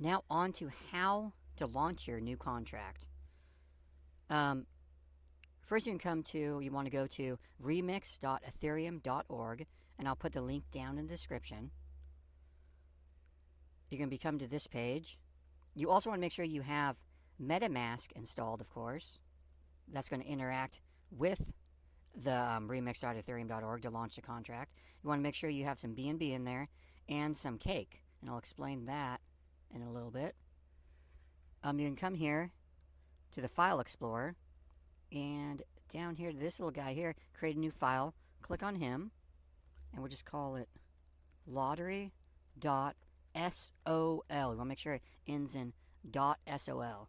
Now on to how to launch your new contract. Um, First, you want to go to remix.ethereum.org, and I'll put the link down in the description. You can come to this page. You also want to make sure you have metamask installed, of course. That's going to interact with the remix.ethereum.org to launch the contract. You want to make sure you have some BNB in there and some cake, and I'll explain that in a little bit. You can come here to the File Explorer, and down here to this little guy here, create a new file. Click on him, and we'll just call it lottery.sol. We want to make sure it ends in .sol.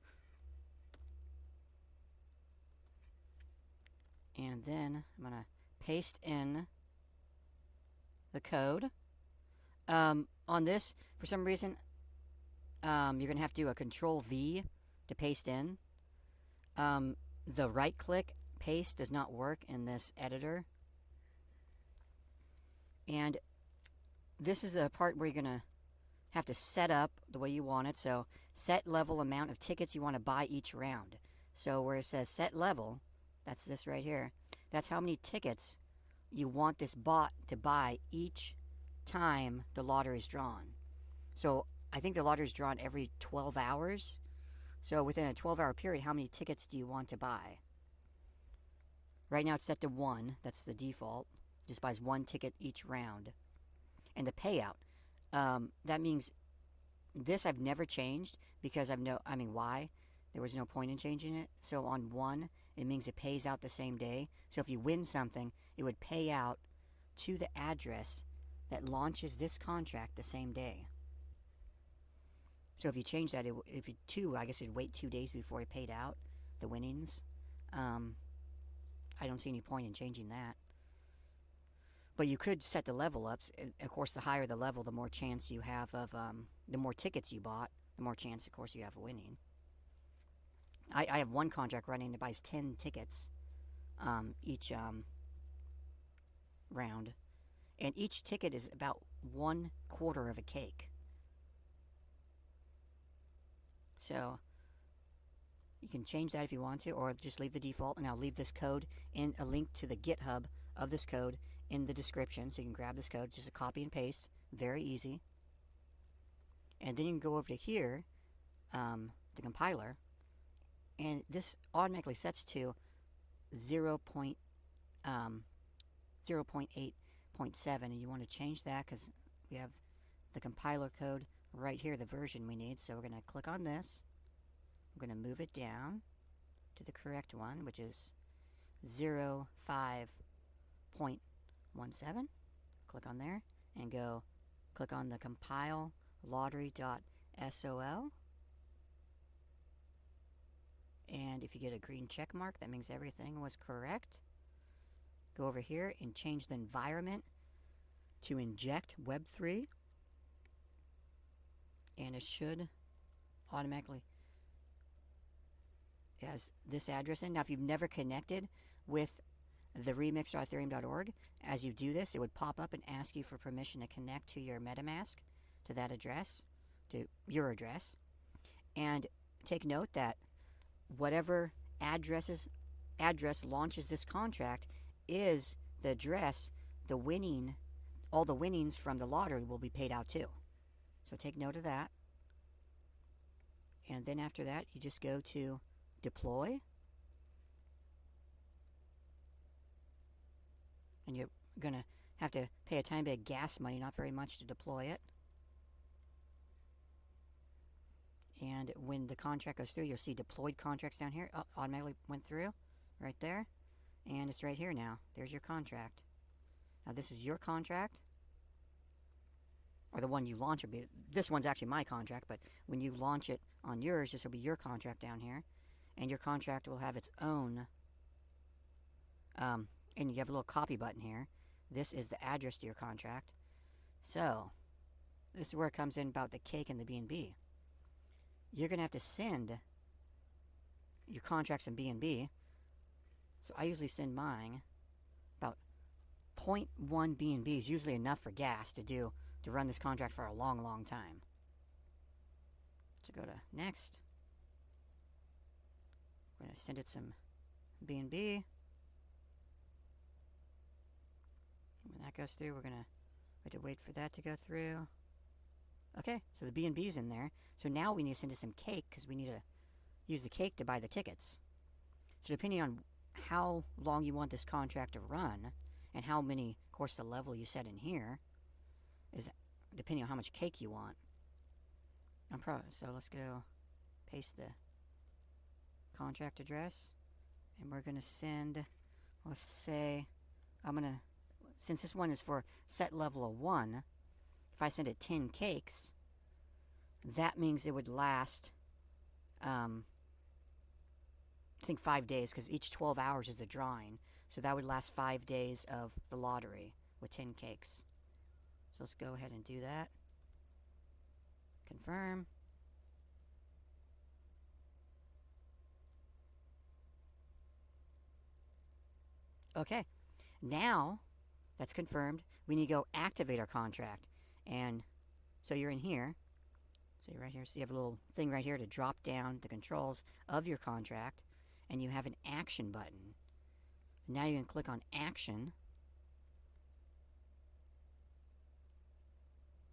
And then I'm going to paste in the code. On this, for some reason, you're going to have to do a Control V to paste in. The right click paste does not work in this editor. And this is the part where you're going to have to set up the way you want it. So set level amount of tickets you want to buy each round. So where it says set level, that's this right here. That's how many tickets you want this bot to buy each time the lottery is drawn. So I think the lottery is drawn every 12 hours. So within a 12-hour period, how many tickets do you want to buy? Right now it's set to 1. That's the default. Just buys 1 ticket each round. And the payout. That means this I've never changed because why? There was no point in changing it. So on 1, it means it pays out the same day. So if you win something, it would pay out to the address that launches this contract the same day. So if you change that, I guess it'd wait 2 days before it paid out the winnings. I don't see any point in changing that. But you could set the level ups. Of course, the higher the level, the more chance you have of, the more tickets you bought, the more chance, of course, you have of winning. I have one contract running that buys 10 tickets each round. And each ticket is about 1/4 of a cake. So you can change that if you want to, or just leave the default, and I'll leave this code in a link to the GitHub of this code in the description, so you can grab this code, just a copy and paste, very easy. And then you can go over to here, the compiler, and this automatically sets to 0.8.7, and you want to change that because we have the compiler code right here, the version we need. So we're going to click on this. We're going to move it down to the correct one, which is 05.17. Click on there and click on the compile lottery.sol. And if you get a green check mark, that means everything was correct. Go over here and change the environment to inject Web3. And it should automatically has this address in. Now, if you've never connected with the remix.ethereum.org, as you do this, it would pop up and ask you for permission to connect to your metamask, to that address, to your address. And take note that whatever address launches this contract is the address all the winnings from the lottery will be paid out to. So take note of that. And then after that, you just go to deploy. And you're going to have to pay a tiny bit of gas money, not very much, to deploy it. And when the contract goes through, you'll see deployed contracts down here. Oh, automatically went through right there. And it's right here now. There's your contract. Now this is your contract. Or the one you launch will be. This one's actually my contract, but when you launch it on yours, this will be your contract down here. And your contract will have its own. And you have a little copy button here. This is the address to your contract. So, this is where it comes in about the cake and the BNB. You're going to have to send your contracts in BNB. So I usually send mine about 0.1 BNB is usually enough for gas to run this contract for a long, long time. So go to next. We're going to send it some BNB. When that goes through, we're going to have to wait for that to go through. Okay, so the BNB's in there. So now we need to send it some cake because we need to use the cake to buy the tickets. So depending on how long you want this contract to run and how many, of course, the level you set in here is depending on how much cake you want. So let's go paste the contract address, and we're going to send, let's say, since this one is for set level of 1, if I send it 10 cakes, that means it would last, I think 5 days, because each 12 hours is a drawing. So that would last 5 days of the lottery with 10 cakes. So let's go ahead and do that. Confirm. Okay, now that's confirmed. We need to go activate our contract. And so you're in here. So you're right here. So you have a little thing right here to drop down the controls of your contract. And you have an action button. Now you can click on action.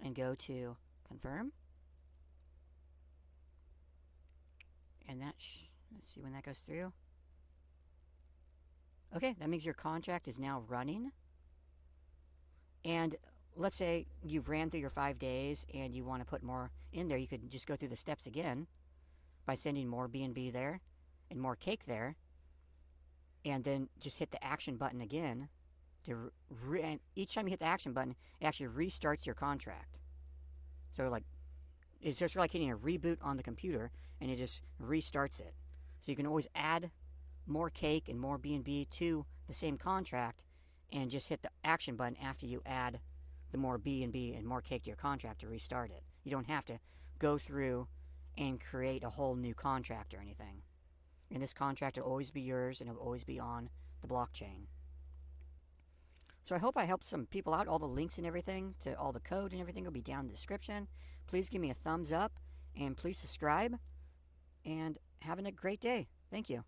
And go to confirm. And that, let's see when that goes through. Okay, that means your contract is now running. And let's say you've ran through your 5 days and you want to put more in there. You could just go through the steps again by sending more BNB there and more cake there. And then just hit the action button again. And each time you hit the action button, it actually restarts your contract. So like, it's just like hitting a reboot on the computer, and it just restarts it. So you can always add more cake and more BNB to the same contract and just hit the action button after you add the more BNB and more cake to your contract to restart it. You don't have to go through and create a whole new contract or anything. And this contract will always be yours, and it will always be on the blockchain. So I hope I helped some people out. All the links and everything to all the code and everything will be down in the description. Please give me a thumbs up, and please subscribe, and having a great day. Thank you.